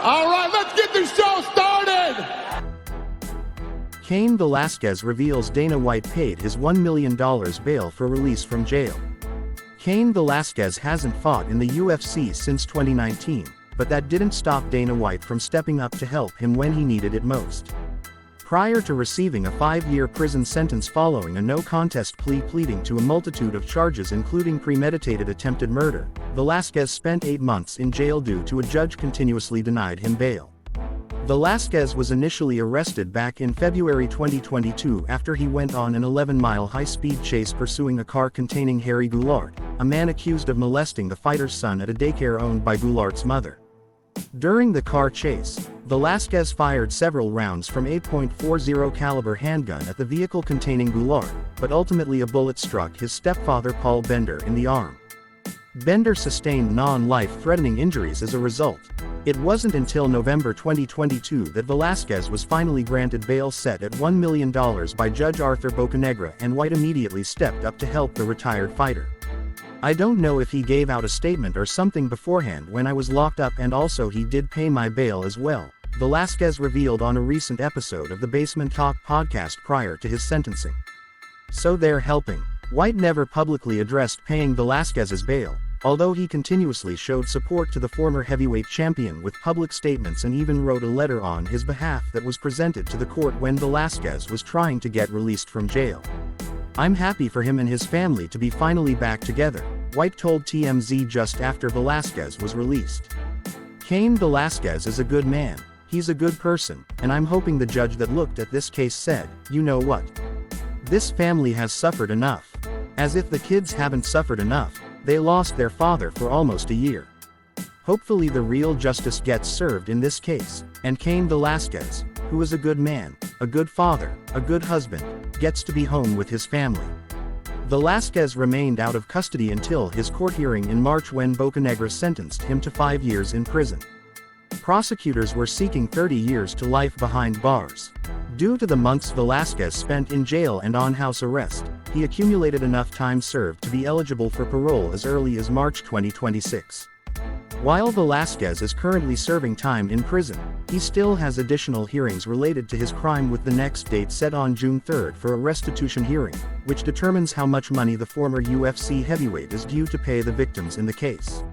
All right, let's get this show started! Cain Velasquez reveals Dana White paid his $1 million bail for release from jail. Cain Velasquez hasn't fought in the UFC since 2019, but that didn't stop Dana White from stepping up to help him when he needed it most. Prior to receiving a 5-year prison sentence following a no-contest plea pleading to a multitude of charges including premeditated attempted murder, Velasquez spent 8 months in jail due to a judge continuously denied him bail. Velasquez was initially arrested back in February 2022 after he went on an 11-mile high-speed chase pursuing a car containing Harry Goulart, a man accused of molesting the fighter's son at a daycare owned by Goulart's mother. During the car chase, Velasquez fired several rounds from a .40 caliber handgun at the vehicle containing Goulart, but ultimately a bullet struck his stepfather Paul Bender in the arm. Bender sustained non-life-threatening injuries as a result. It wasn't until November 2022 that Velasquez was finally granted bail set at $1 million by Judge Arthur Bocanegra, and White immediately stepped up to help the retired fighter. "I don't know if he gave out a statement or something beforehand when I was locked up, and also he did pay my bail as well," Velasquez revealed on a recent episode of the Basement Talk podcast prior to his sentencing. So they're helping. White never publicly addressed paying Velasquez's bail, although he continuously showed support to the former heavyweight champion with public statements and even wrote a letter on his behalf that was presented to the court when Velasquez was trying to get released from jail. "I'm happy for him and his family to be finally back together," White told TMZ just after Velasquez was released. "Cain Velasquez is a good man, he's a good person, and I'm hoping the judge that looked at this case said, you know what? This family has suffered enough. As if the kids haven't suffered enough. They lost their father for almost a year. Hopefully the real justice gets served in this case, and Cain Velasquez, who is a good man, a good father, a good husband, gets to be home with his family." Velasquez remained out of custody until his court hearing in March when Bocanegra sentenced him to 5 years in prison. Prosecutors were seeking 30 years to life behind bars. Due to the months Velasquez spent in jail and on house arrest, he accumulated enough time served to be eligible for parole as early as March 2026. While Velasquez is currently serving time in prison, he still has additional hearings related to his crime, with the next date set on June 3rd for a restitution hearing, which determines how much money the former UFC heavyweight is due to pay the victims in the case.